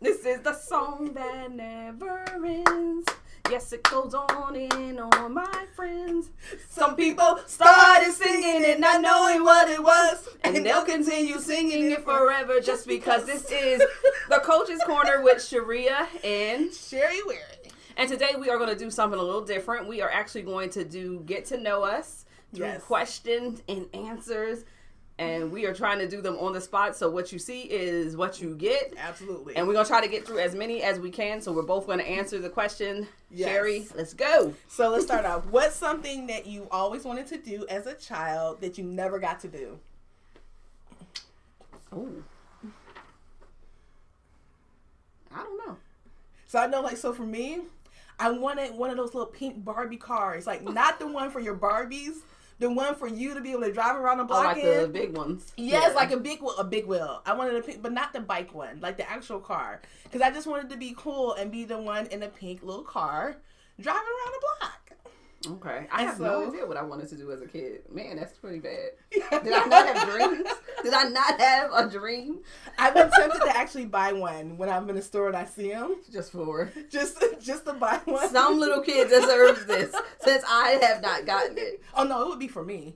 This is the song that never ends. Yes, it goes on and on, my friends. Some people started singing it, not knowing what it was, and they'll continue singing it forever just because this is the Coach's Corner with Sharea and Sharea. And today we are going to do something a little different. We are actually going to do Get to Know Us through questions and answers. And we are trying to do them on the spot. So what you see is what you get. Absolutely. And we're going to try to get through as many as we can. So we're both going to answer the question. Yes. Sherry, let's go. So let's start off. What's something that you always wanted to do as a child that you never got to do? Oh. I don't know. So I know, so for me, I wanted one of those little pink Barbie cars. Not the one for your Barbies. The one for you to be able to drive around the block the big ones. Yes, yeah. A big wheel. I wanted a pink, but not the bike one, like the actual car. Because I just wanted to be cool and be the one in a pink little car driving around the block. Okay. I have no idea what I wanted to do as a kid. Man, that's pretty bad. Did I not have dreams? Did I not have a dream? I've been tempted to actually buy one when I'm in the store and I see them. Just to buy one. Some little kid deserves this since I have not gotten it. Oh, no, it would be for me.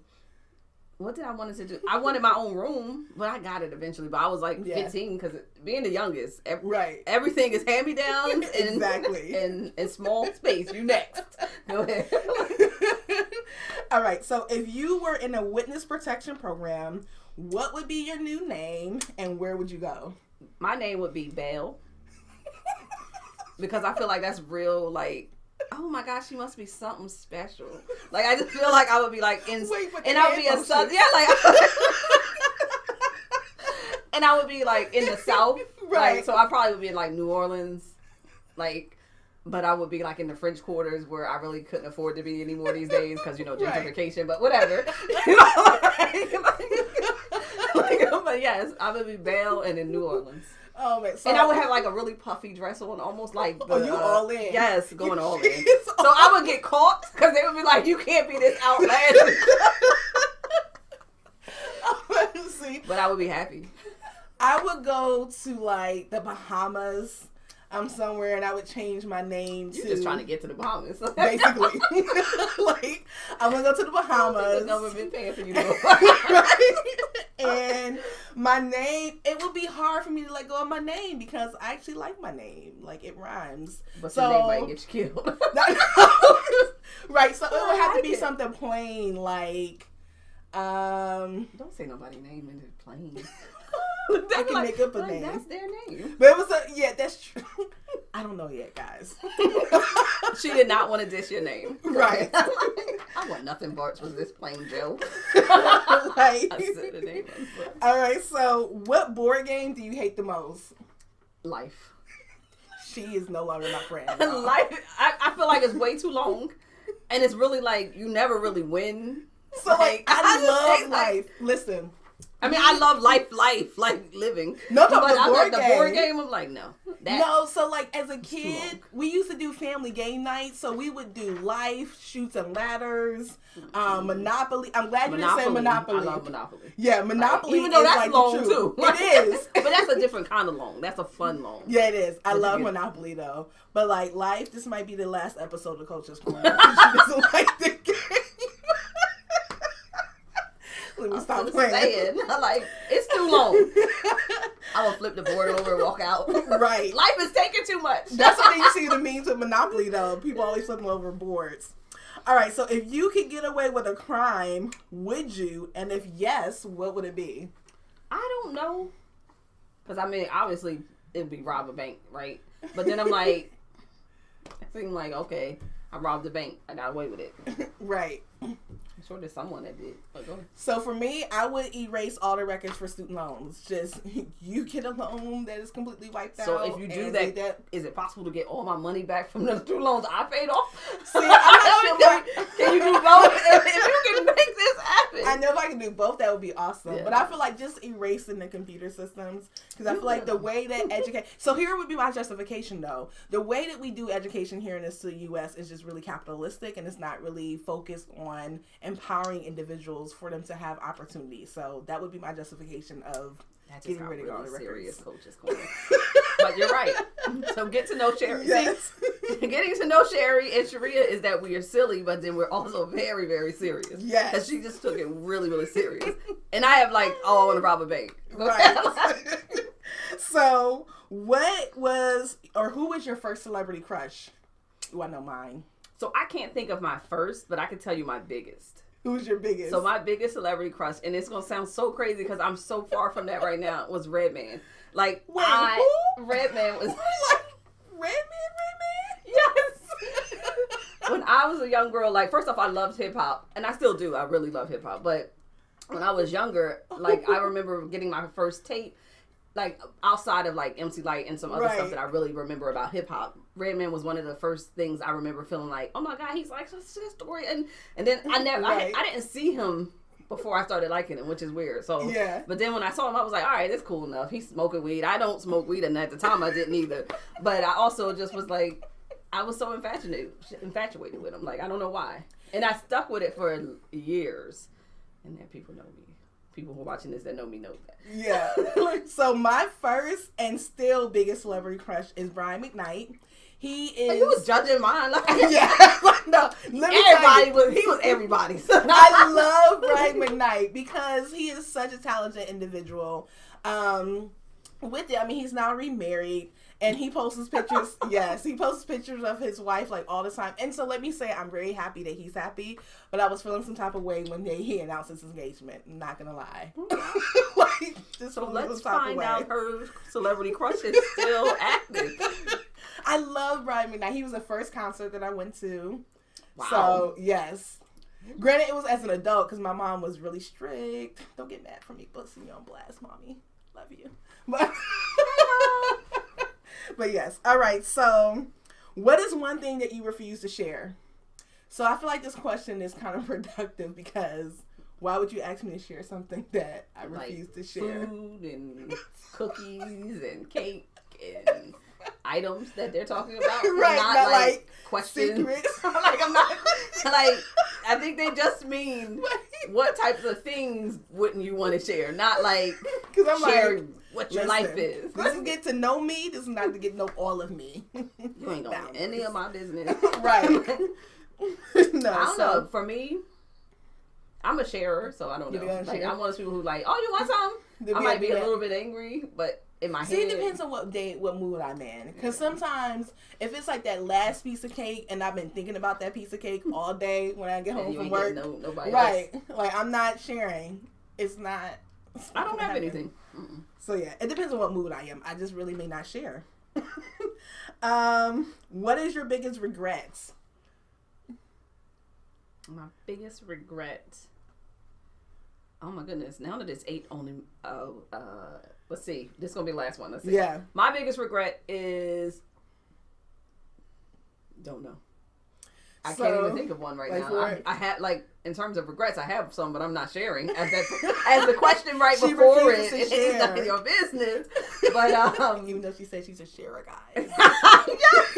What did I want to do? I wanted my own room, but I got it eventually. But I was 15 because being the youngest, everything is hand-me-downs exactly. and small space. You next. Go ahead. All right. So if you were in a witness protection program, what would be your new name and where would you go? My name would be Belle because I feel like that's real, oh my gosh, she must be something special. I just feel like I would be and I would be a southern, and I would be in the South, right? So I probably would be in New Orleans, but I would be in the French quarters where I really couldn't afford to be anymore these days because gentrification. Right. But whatever, but yes, I would be Belle and in New Orleans. Oh man! So, and I would have a really puffy dress on, almost like the. Oh, you all in? Yes, going all in. So I would get caught because they would be like, "You can't be this outlandish." See, but I would be happy. I would go to the Bahamas. Somewhere and I would change my name to... You're just trying to get to the Bahamas. Basically. I'm going to go to the Bahamas. The government paying for you to go. Right? And my name, it would be hard for me to let go of my name because I actually like my name. It rhymes. But your name might get you killed. Right, so it would have to be something plain Don't say nobody's name in it plain. I can make up a name. That's their name. But it was that's true. I don't know yet, guys. She did not want to dish your name. Right. I want nothing but was this plain Joe. Right. I said the name. All right, so what board game do you hate the most? Life. She is no longer my friend. Life, I feel like it's way too long. And it's really you never really win. So I love life. Listen. I mean, I love life, living. No, but the board game, I'm no. No, so as a kid, we used to do family game nights. So we would do Life, Chutes and Ladders, Monopoly. I'm glad you didn't say Monopoly. I love Monopoly. Yeah, Monopoly even though that's long, too. It is. But that's a different kind of long. That's a fun long. Yeah, it is. I love Monopoly, though. But Life, this might be the last episode of Coach's Corner. She doesn't like the game. Let me stop playing. It's too long. I will flip the board over and walk out. Right. Life is taking too much. That's what you see the memes with Monopoly, though. People always flipping over boards. All right, so if you could get away with a crime, would you? And if yes, what would it be? I don't know. Because, obviously, it would be rob a bank, right? But then I'm I think okay, I robbed the bank. I got away with it. Right. I'm sure there's someone that did. So for me, I would erase all the records for student loans. Just you get a loan that is completely wiped out. So if you do that, is it possible to get all my money back from the student loans I paid off? See, I'm not sure. Can you do both? If you can make this happen. I know if I can do both, that would be awesome. Yeah. But I feel just erasing the computer systems because I feel the way that education. So here would be my justification though. The way that we do education here in the U.S. is just really capitalistic and it's not really focused on empowering individuals for them to have opportunities. So that would be my justification of getting rid of all the records. Serious Coach's Corner. But you're right. So get to know Sharea. Yes. See, getting to know Sharea and Sharea is that we are silly, but then we're also very, very serious. Yes. Because she just took it really, really serious. And I have like, I want to rob a bank. Right. So, what was, or who was your first celebrity crush? Ooh, I know mine. So I can't think of my first, but I can tell you my biggest. Who's your biggest? So my biggest celebrity crush, and it's going to sound so crazy because I'm so far from that right now, was Redman. Like, Wait, who? Redman was... Like, Redman? Yes! When I was a young girl, like, first off, I loved hip-hop, and I still do. I really love hip-hop, but when I was younger, like, I remember getting my first tape, like, outside of, like, MC Lyte and some other stuff that I really remember about hip-hop. Redman was one of the first things I remember feeling like, oh, my God, he's like, such a story. And then I never, I didn't see him before I started liking him, which is weird. So, yeah. But then when I saw him, I was like, all right, that's cool enough. He's smoking weed. I don't smoke weed, and at the time I didn't either. But I also just was like, I was so infatuated with him. Like, I don't know why. And I stuck with it for years. And then people know me. People who are watching this that know me know that. Yeah. So my first and still biggest celebrity crush is Brian McKnight. He is. You was judging mine. Like, yeah. No. He was everybody's. I love Brian McKnight because he is such a talented individual. With it, I mean, he's now remarried. And he posts pictures, yes, he posts pictures of his wife, like, all the time. And so let me say, I'm very happy that he's happy. But I was feeling some type of way when he announced his engagement. I'm not going to lie. Like, just so let's find out her celebrity crush is still active. I love Brian McKnight. He was the first concert that I went to. Wow. So, yes. Granted, it was as an adult because my mom was really strict. Don't get mad for me busting you on blast, mommy. Love you. But yes. All right. So, what is one thing that you refuse to share? So, I feel like this question is kind of productive because why would you ask me to share something that I refuse to share? Food and cookies and cake and items that they're talking about. Right. Not like questions. Secrets. Like, I'm not, like, I think they just mean what types of things wouldn't you want to share? Not like share what your life is. This is get to know me. This is not to get to know all of me. You ain't gonna know any of my business. Right. No, I don't know. For me, I'm a sharer, so I don't know. Like, I'm one of those people who like, oh, you want some? I might be a little bit angry, but in my head. It depends on what mood I'm in. Because sometimes, if it's like that last piece of cake, and I've been thinking about that piece of cake all day when I get home from work. Nobody right. else. Like, I'm not sharing. It's not. I don't have anything. Mm-mm. So, yeah. It depends on what mood I am. I just really may not share. What is your biggest regrets? My biggest regret. Oh my goodness! Now that it's 8 only. Let's see. This is gonna be the last one. Let's see. Yeah. My biggest regret is. Don't know. I can't even think of one right now. I had in terms of regrets, I have some, but I'm not sharing. As the question right before it is none of your business. But even though she said she's a sharer, guys. Yes.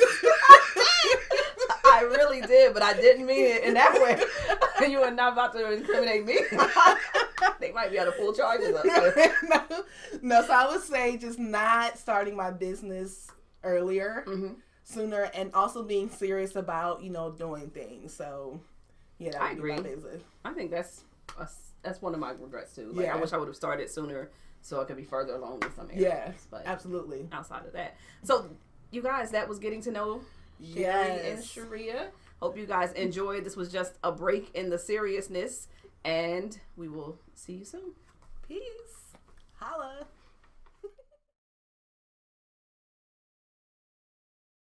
I really did, but I didn't mean it in that way. You are not about to incriminate me. They might be able to pull charges up. No, so I would say just not starting my business earlier, sooner, and also being serious about, doing things. So, yeah, that would be my business. I think that's one of my regrets, too. Like, I wish I would have started sooner so I could be further along in some areas. Yeah, but absolutely. Outside of that. So, you guys, that was getting to know Sharea and Sharea. Hope you guys enjoyed. This was just a break in the seriousness, and we will see you soon. Peace.